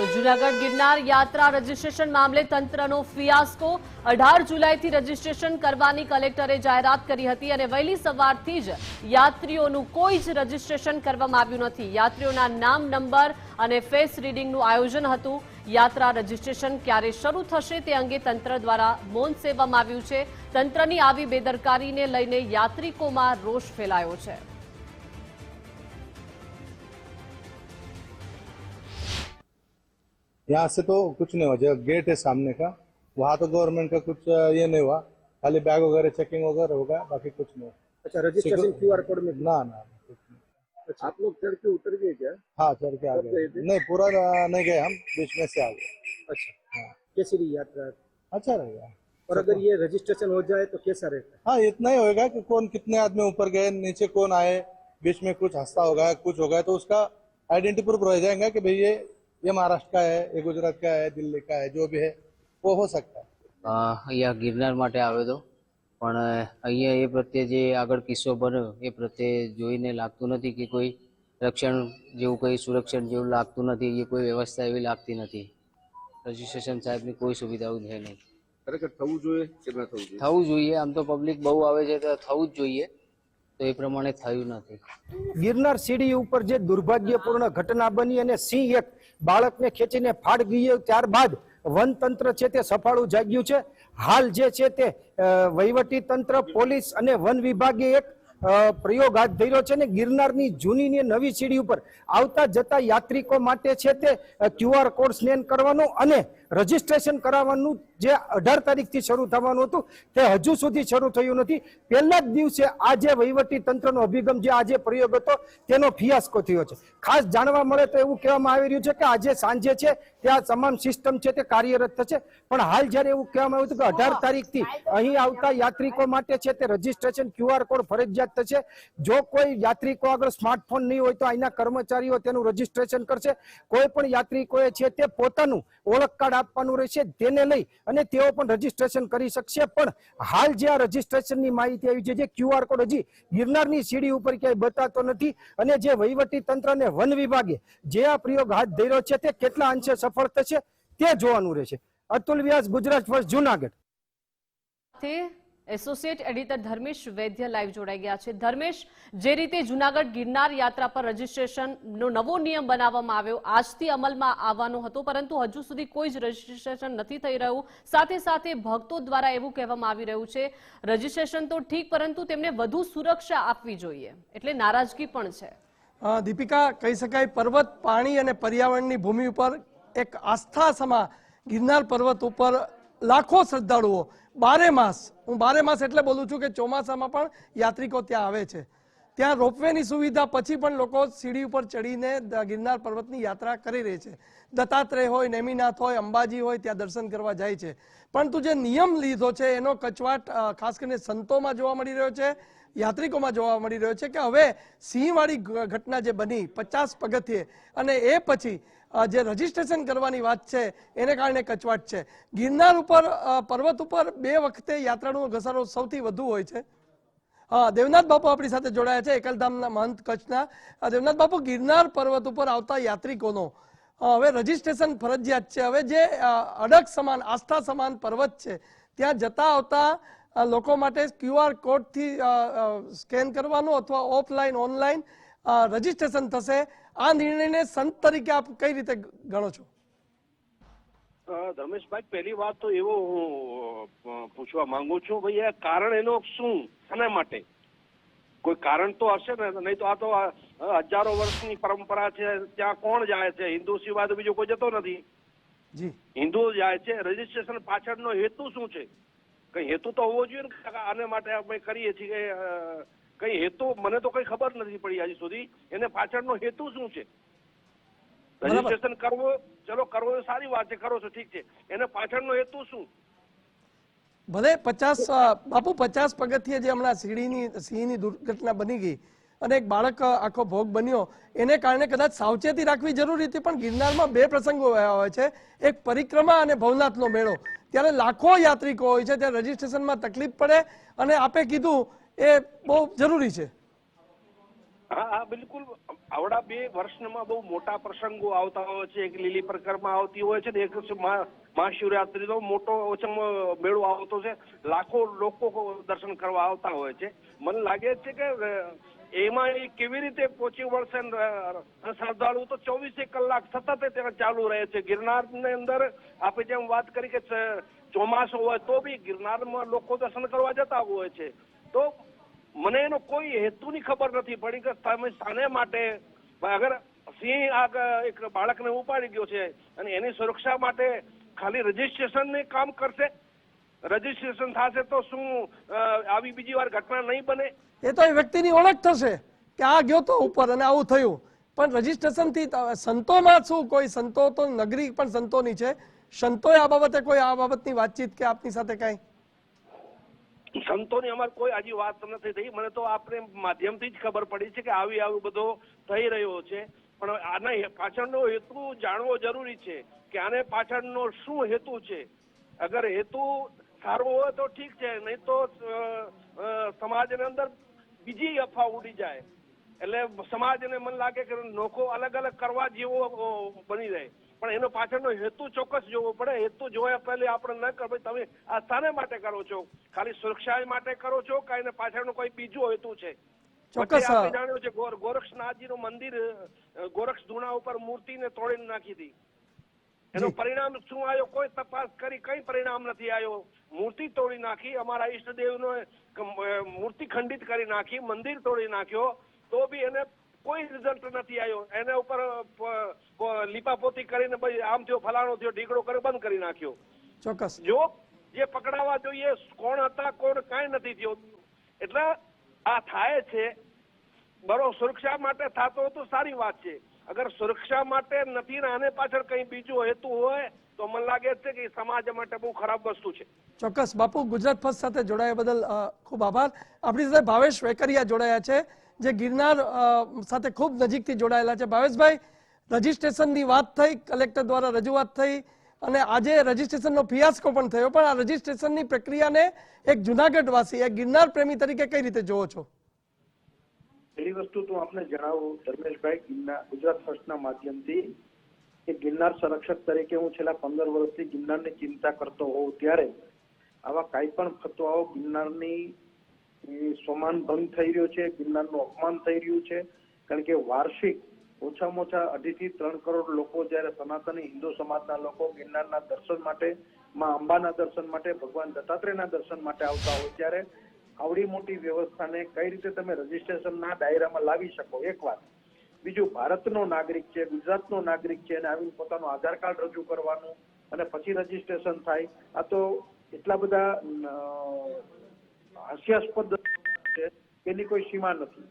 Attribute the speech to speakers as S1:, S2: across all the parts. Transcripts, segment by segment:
S1: તો જૂનાગઢ ગિરનાર યાત્રા રજીસ્ટ્રેશન મામલે તંત્રનો ફિયાસ્કો 18 જુલાઈથી રજીસ્ટ્રેશન કરવાની કલેક્ટરે જાહેરાત કરી હતી અને વહેલી સવારથી જ યાત્રીઓનું કોઈ જ રજીસ્ટ્રેશન કરવામાં આવ્યું નથી। યાત્રીઓના નામ નંબર અને ફેસ રીડિંગનું આયોજન હતું। યાત્રા રજીસ્ટ્રેશન ક્યારે શરૂ થશે તે અંગે તંત્ર દ્વારા મૌન સેવવામાં આવ્યું છે। તંત્રની આવી બેદરકારીને લઈને યાત્રિકોમાં રોષ ફેલાયો છે।
S2: यहाँ से तो कुछ नहीं हुआ, जो गेट है सामने का वहाँ तो गवर्नमेंट का कुछ ये नहीं हुआ, खाली बैग वगैरह चेकिंग वगैरह होगा, बाकी कुछ नहीं।
S3: अच्छा, रजिस्ट्रेशन क्यूआर कोड में
S2: ना ना कुछ नहीं।
S3: अच्छा, आप लोग चढ़ के उतर गए क्या?
S2: हाँ चढ़ के आ गए, नहीं पूरा नहीं गए, हम बीच में से आ गए।
S3: अच्छा
S2: हाँ
S3: कैसी रही यात्रा?
S2: अच्छा रहेगा।
S3: और अगर ये रजिस्ट्रेशन हो जाए तो कैसा रहता?
S2: हाँ इतना ही होगा कि कौन कितने आदमी ऊपर गए, नीचे कौन आए, बीच में कुछ हादसा होगा, कुछ होगा तो उसका आइडेंटिटी प्रूफ रह जाएगा कि भाई ये महाराष्ट्र का है, ये गुजरात का है, दिल्ही का है, जो भी है वो हो सकता है।
S4: અહીંયા ગિરનાર માટે આવ્યો હતો, પણ અહીંયા એ પ્રત્યે જે આગળ કિસ્સો બન્યો એ પ્રત્યે જોઈને લાગતું નથી કે કોઈ રક્ષણ જેવું, કોઈ સુરક્ષણ જેવું લાગતું નથી। એ કોઈ વ્યવસ્થા એવી લાગતી નથી। રજીસ્ટ્રેશન સાહેબની કોઈ સુવિધાઓ છે નહીં।
S3: ખરેખર થવું જોઈએ કે ના થવું જોઈએ?
S4: થવું જોઈએ, આમ તો પબ્લિક બહુ આવે છે તો થવું જ જોઈએ, તો એ પ્રમાણે થયું નથી।
S5: ગિરનાર સીડી ઉપર જે દુર્ભાગ્યપૂર્ણ ઘટના બની અને સિંહ એક બાળકને ખેંચીને ફાડ ગયો, ત્યારબાદ વન તંત્ર છે તે સફાળું જાગ્યું છે। હાલ જે છે તે વહીવટી તંત્ર, પોલીસ અને વન વિભાગે એક પ્રયોગ હાથ ધર્યો છે ને ગિરનારની જૂની ને નવી સીડી ઉપર આવતા જતા યાત્રિકો માટે છે તે ક્યુઆર કોડ સ્કેન કરવાનું અને રજીસ્ટ્રેશન કરાવવાનું જે 18 તારીખથી શરૂ થવાનું હતું તે હજુ સુધી શરૂ થયું નથી। પહેલા જ દિવસે આ જે વહીવટી તંત્રનો અભિગમ, જે આજે પ્રયોગ હતો તેનો ફિયાસ્કો થયો છે। ખાસ જાણવા મળે તો એવું કહેવામાં આવી રહ્યું છે કે આજે સાંજે છે ત્યાં તમામ સિસ્ટમ છે તે કાર્યરત થશે, પણ હાલ જ્યારે એવું કહેવામાં આવ્યું હતું કે 18 તારીખથી અહીં આવતા યાત્રિકો માટે છે તે રજીસ્ટ્રેશન ક્યુઆર કોડ ફરજિયાત થશે। જો કોઈ યાત્રિકો આગળ સ્માર્ટફોન નહીં હોય તો અહીંના કર્મચારીઓ તેનું રજીસ્ટ્રેશન કરશે। કોઈ પણ યાત્રિકોએ છે તે પોતાનું ઓળખ કાર્ડ આપવાનું રહેશે, તેને લઈ અને તેઓ પણ રજીસ્ટ્રેશન કરી શકશે। પણ હાલ જે આ રજીસ્ટ્રેશનની માહિતી આવી છે, જે ક્યુઆર કોડ હજી ગિરનારની સીડી ઉપર ક્યાંય બતાતો નથી અને જે વહીવટી તંત્ર અને વન વિભાગે જે આ પ્રયોગ હાથ ધર્યો છે તે કેટલા અંશે સફળ થશે તે જોવાનું રહેશે। Atul Vyas, Gujarat first, Junagadh.
S1: Associate editor Dharmesh Vaidya live જોડાઈ ગયા છે। ધર્મેશ, જે રીતે જૂનાગઢ ગિરનાર યાત્રા પર રજીસ્ટ્રેશનનો નવો નિયમ બનાવવામાં આવ્યો, આજથી અમલમાં આવવાનો હતો, પરંતુ હજુ સુધી કોઈ જ રજીસ્ટ્રેશન નથી થઈ રહ્યું। સાથે સાથે ભક્તો દ્વારા એવું કહેવામાં આવી રહ્યું છે રજીસ્ટ્રેશન તો ઠીક, પરંતુ તેમને વધુ સુરક્ષા આપવી જોઈએ, એટલે નારાજગી પણ છે।
S6: દીપિકા, કહી શકાય પર્વત, પાણી અને પર્યાવરણની ભૂમિ ઉપર એક આસ્થા સમા ગિરનાર પર્વત ઉપર લાખો શ્રદ્ધાળુઓ બારે માસ, હું બારે માસ એટલે બોલું છું કે ચોમાસામાં પણ યાત્રિકો ત્યાં આવે છે। ત્યાં રોપવેની સુવિધા પછી પણ લોકો સીડી ઉપર ચડીને ગિરનાર પર્વતની યાત્રા કરી રહી છે। દત્તાત્રેય હોય, નેમિનાથ હોય, અંબાજી હોય, ત્યાં દર્શન કરવા જાય છે। પરંતુ જે નિયમ લીધો છે એનો કચવાટ ખાસ કરીને સંતોમાં જોવા મળી રહ્યો છે, યાત્રિકોમાં જોવા મળી રહ્યો છે કે હવે સિંહવાળી ઘટના જે બની 50 પગથિયે અને એ પછી જે રજીસ્ટ્રેશન કરવાની વાત છે એને કારણે કચવાટ છે। ગિરનાર ઉપર પર્વત ઉપર 2 વખતે યાત્રાળુનો ઘસારો સૌથી વધુ હોય છે। દેવનાથ બાપુ આપણી સાથે જોડાયા છે, એકલધામના મહંત કચ્છના। દેવનાથ બાપુ, ગિરનાર પર્વત ઉપર આવતા યાત્રિકોનો હવે રજીસ્ટ્રેશન ફરજિયાત છે। હવે જે અડગ સમાન, આસ્થા સમાન પર્વત છે ત્યાં જતા આવતા લોકો માટે ક્યુઆર કોડથી સ્કેન કરવાનું અથવા ઓફલાઈન ઓનલાઈન રજીસ્ટ્રેશન થશે। આ નિર્ણયને સંત તરીકે આપ કઈ રીતે ગણો છો?
S7: ધર્મેશભાઈ, પહેલી વાત તો એવો હું પૂછવા માંગુ છું, ભાઈ આ કારણ એનો શું, શાના માટે? કોઈ કારણ તો હશે ને, નહીં તો આ તો હજારો વર્ષની પરંપરા છે। ત્યાં કોણ જાય છે? હિન્દુ સિવાય તો બીજો કોઈ જતો નથી।
S6: જી,
S7: હિન્દુ જાય છે। રજીસ્ટ્રેશન પાછળનો હેતુ શું છે? કઈ હેતુ તો હોવો જોઈએ ને, આને માટે આપણે કરીએ છીએ, કઈ હેતુ મને તો કઈ ખબર નથી પડી હજી સુધી, એને પાછળનો હેતુ શું છે? રજીસ્ટ્રેશન કરવો, ચલો કરવો તો સારી વાત છે, કરો છો ઠીક છે, એને પાછળનો હેતુ શું?
S6: ભલે 50 બાપુ 50 પગથિયે જે હમણાં સિંહની દુર્ઘટના બની ગઈ અને એક બાળક આખો ભોગ બન્યો, એને કારણે કદાચ સાવચેતી રાખવી જરૂરી હતી, પણ ગિરનારમાં 2 પ્રસંગો હોય છે, એક પરિક્રમા અને ભવનાથનો મેળો। ત્યારે લાખો યાત્રિકો હોય છે, ત્યારે રજીસ્ટ્રેશનમાં તકલીફ પડે અને આપે કીધું એ બહુ જરૂરી છે।
S7: હા હા બિલકુલ. આવડા 2 વર્ષમાં બહુ મોટા પ્રસંગો આવતા હોય છે. એક લીલી પરિક્રમા આવતી હોય છે ને એક મહાશિવરાત્રીનો મોટો ઓછામાં મેળો આવતો છે. લાખો લોકો દર્શન કરવા આવતા હોય છે. મને લાગે છે કે એમાં એ કેવી રીતે પહોંચી વળશે. શ્રદ્ધાળુ તો 24 કલાક સતત ત્યાં ચાલુ રહે છે. ગિરનારની અંદર આપણે જેમ વાત કરી કે ચોમાસું હોય તો બી ગિરનારમાં લોકો દર્શન કરવા જતા હોય છે. તો મને એનો કોઈ હેતુની ખબર નથી પડી કે તમે શાને માટે, અગર સિંહ એક બાળકને ઉપાડી ગયો છે અને એની સુરક્ષા માટે ખાલી રજીસ્ટ્રેશન ને કામ કરશે. રજીસ્ટ્રેશન થશે તો શું આવી બીજી વાર ઘટના નહીં બને?
S6: એ તો એ વ્યક્તિની ઓળખ થશે કે આ ગયો તો ઉપર અને આવું થયું. પણ રજીસ્ટ્રેશન થી સંતોમાં શું, કોઈ સંતો તો નગરી પણ સંતોની છે, સંતોએ આ બાબતે કોઈ આ બાબતની વાતચીત કે આપની સાથે કઈ?
S7: સંતોની અમારે કોઈ હજી વાત નથી થઈ. મને તો આપણે માધ્યમથી જ ખબર પડી છે કે આવું બધો થઈ રહ્યો છે. પણ આના પાછળનો હેતુ જાણવો જરૂરી છે કે આને પાછળનો શું હેતુ છે. અગર હેતુ સારો હોય તો ઠીક છે, નહીં તો સમાજની અંદર બીજી અફવા ઉડી જાય એટલે સમાજને મને લાગે કે લોકો અલગ અલગ કરવા જેવો બની રહે. પણ એનો પાછળનો હેતુ ચોક્કસ જોવો પડે. હેતુ જોયા પહેલે આપણે ન કરો તમે આ શાને માટે કરો છો, ખાલી સુરક્ષા માટે કરો છો કે એને પાછળનો કોઈ બીજો હેતુ છે?
S6: ચોક્કસ
S7: આપણે જાણ્યું છે ગોરક્ષનાથજીનું મંદિર ગોરક્ષ ધૂણા ઉપર મૂર્તિને તોડીને નાખી હતી. એનું પરિણામ શું આવ્યો કોઈ તપાસ કરી કઈ પરિણામ નથી આવ્યો. મૂર્તિ તોડી નાખી, અમારા ઈષ્ટદેવનો મૂર્તિ ખંડિત કરી નાખી, મંદિર તોડી નાખ્યો, તો બી એને કોઈ રિઝલ્ટ નથી આવ્યો. એના ઉપર લીપાપોતી કરીને ભાઈ આમ થયો ફલાણો થયો ઢીકડો કરી બંધ કરી નાખ્યો.
S6: ચોક્કસ
S7: જો જે પકડાવા જોઈએ કોણ હતા કોણ કાંઈ નથી થયો. એટલે આ થાય છે બરો સુરક્ષા માટે થતો તો સારી વાત છે. અગર સુરક્ષા માટે નથી ને આને પાછળ કઈ બીજો હેતુ હોય તો મને લાગે છે કે સમાજ માટે બહુ ખરાબ વસ્તુ છે.
S6: ચોક્કસ બાપુ, ગુજરાત ફર્સ્ટ સાથે જોડાયા બદલ ખૂબ આભાર. આપણી સાથે ભાવેશ વેકરિયા જોડાયા છે જે ગિરનાર સાથે ખૂબ નજીકથી જોડાયેલા છે. ભાવેશભાઈ, રજીસ્ટ્રેશનની વાત થઈ, કલેક્ટર દ્વારા રજૂઆત થઈ અને આજે રજીસ્ટ્રેશનનો ફિયાસ્કો પણ થયો, પણ આ રજીસ્ટ્રેશનની પ્રક્રિયાને એક જુનાગઢ વાસી, એક ગિરનાર પ્રેમી તરીકે કઈ રીતે જોવો છો?
S3: પહેલી વસ્તુ તો આપને જણાવું ધર્મેશભાઈ, ગુજરાત ફર્સ્ટના માધ્યમથી કે ગિરનાર સંરક્ષક તરીકે હું છેલ્લા 15 વર્ષથી ગિરનારની ચિંતા કરતો હોઉં ત્યારે આવા કાંઈ પણ ફતવાઓ ગિરનારની સ્વમાન ભંગ થઈ રહ્યો છે, ગિરનારનું અપમાન થઈ રહ્યું છે. કારણ કે વાર્ષિક ઓછામાં ઓછા 2.5 થી 3 કરોડ લોકો જ્યારે સનાતની હિન્દુ સમાજના લોકો ગિરનારના દર્શન માટે, માં અંબાના દર્શન માટે, ભગવાન દત્તાત્રેયના દર્શન માટે આવતા હોય ત્યારે આવડી મોટી વ્યવસ્થાને કઈ રીતે તમે રજીસ્ટ્રેશનના દાયરામાં લાવી શકો? એક વાત. બીજું, ભારતનો નાગરિક છે, ગુજરાતનો નાગરિક છે અને આવીને પોતાનું આધાર કાર્ડ રજૂ કરવાનું અને પછી રજીસ્ટ્રેશન થાય, આ તો એટલા બધા હાસ્યાસ્પદ છે કે એની કોઈ સીમા નથી.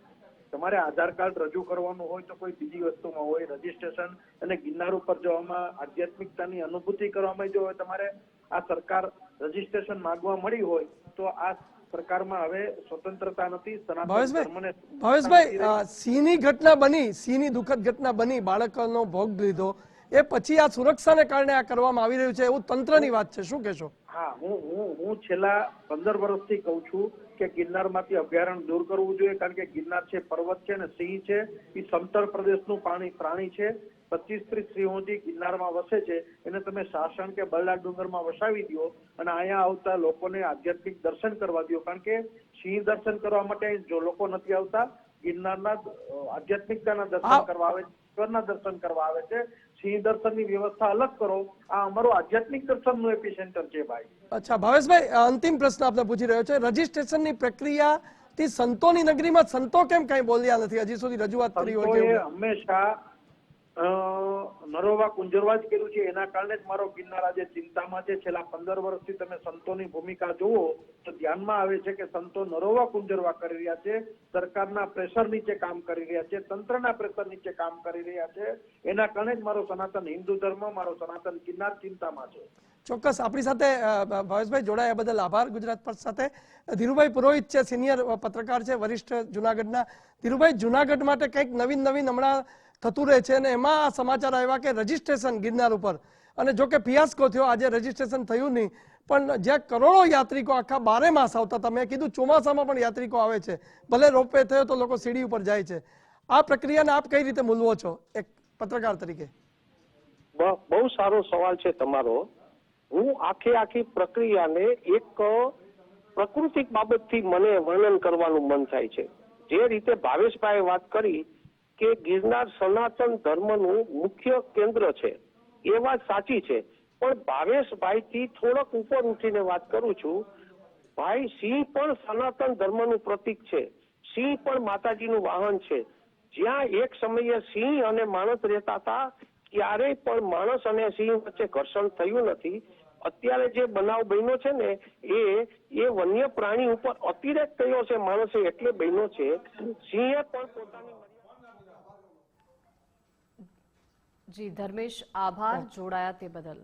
S3: તમારે આધાર કાર્ડ રજૂ કરવાનું હોય તો કોઈ બીજી વસ્તુમાં હોય, રજીસ્ટ્રેશન અને ગિરનાર ઉપર જવામાં આધ્યાત્મિકતાની અનુભૂતિ કરવામાં જો તમારે આ સરકાર રજીસ્ટ્રેશન માંગવા મળી હોય તો આ સરકારમાં હવે સ્વતંત્રતા નથી.
S6: ભાવેશભાઈ, સિંહની ઘટના બની, સિંહની દુઃખદ ઘટના બની, બાળકનો ભોગ લીધો, એ પછી આ સુરક્ષાને કારણે આ કરવામાં આવી રહ્યું છે એવું તંત્રની વાત છે, શું કહેશો?
S3: હા, હું છેલ્લા 15 વર્ષથી કહું છું કે ગિરનારમાંથી અભયારણ્ય દૂર કરવું જોઈએ. કારણ કે ગિરનાર છે પર્વત છે અને સિંહ છે એ સમતળ પ્રદેશનું પ્રાણી છે. 25-30 સિંહો જે ગિરનારમાં વસે છે એને તમે સાસણ કે બરડા ડુંગરમાં વસાવી દો અને અહીંયા આવતા લોકોને આધ્યાત્મિક દર્શન કરવા દો. કારણ કે સિંહ દર્શન કરવા માટે જો લોકો નથી આવતા, ગિરનારના આધ્યાત્મિકતાના દર્શન કરવા આવે છે, ઈશ્વરના દર્શન કરવા આવે છે. સિંહ દર્શનની વ્યવસ્થા અલગ કરો. આ અમારું આધ્યાત્મિક દર્શનનું એપિસેન્ટર છે ભાઈ.
S6: અચ્છા ભાવેશભાઈ, અંતિમ પ્રશ્ન આપને પૂછી રહ્યો છે. રજીસ્ટ્રેશનની પ્રક્રિયાથી સંતોની નગરીમાં સંતો કેમ કઈ બોલ્યા નથી, હજી સુધી રજૂઆત કરી હોય?
S3: હંમેશા નરોવા કુંજરવા જ કર્યું છે. એના કારણે જ મારો ગિરનાર આજે ચિંતામાં છે. છેલ્લા 15 વર્ષથી તમે સંતોની ભૂમિકા જુઓ તો ધ્યાનમાં આવે છે કે સંતો નરોવા કુંજરવા કરી રહ્યા છે, સરકારના પ્રેશર નીચે કામ કરી રહ્યા છે, તંત્રના પ્રેશર નીચે કામ કરી રહ્યા છે. એના કારણે જ મારો સનાતન હિન્દુ ધર્મ, મારો સનાતન ગિરનાર ચિંતામાં છે.
S6: ચોક્કસ. આપણી સાથે ભાવેશભાઈ જોડાયા બદલ આભાર. ગુજરાત ફર્સ્ટ સાથે ધીરુભાઈ પુરોહિત છે, સિનિયર પત્રકાર છે, વરિષ્ઠ જુનાગઢના. ધીરુભાઈ, જુનાગઢ માટે કંઈક નવીન હમણાં થતું રહે છે અને એમાં આ સમાચાર આવ્યા કે રજીસ્ટ્રેશન ગિરનાર ઉપર, અને જો કે ફિયાસ્કો થયો, આજે રજીસ્ટ્રેશન થયું નહીં, પણ જ્યાં કરોડો યાત્રિકો આખા 12 માસ આવતા હતા, મેં કીધું ચોમાસામાં પણ યાત્રિકો આવે છે, ભલે રોપવે થયો તો લોકો સીડી ઉપર જાય છે, આ પ્રક્રિયાને આપ કઈ રીતે મૂલવો છો એક પત્રકાર તરીકે?
S8: બહુ સારો સવાલ છે તમારો. હું આખી પ્રક્રિયાને એક પ્રાકૃતિક બાબતથી મને વર્ણન કરવાનું મન થાય છે. જે રીતે ભાવેશભાઈએ વાત કરી કે ગિરનાર સનાતન ધર્મનું મુખ્ય કેન્દ્ર છે, એ વાત સાચી છે. પણ ભાવેશભાઈથી થોડોક ઉપર ઉઠીને વાત કરું છું. ભાઈ, સિંહ પણ સનાતન ધર્મનું પ્રતીક છે. સિંહ પણ માતાજીનું વાહન છે. જ્યાં એક સમયે સિંહ અને માણસ રહેતા હતા, ક્યારેય પણ માણસ અને સિંહ વચ્ચે ઘર્ષણ થયું નથી. અત્યારે જે બનાવ બન્યો છે ને એ વન્ય પ્રાણી ઉપર અતિરેક થયો છે માણસે, એટલે બન્યો છે. સિંહે પણ પોતાની
S1: જી ધર્મેશ, આભાર જોડાયા તે બદલ.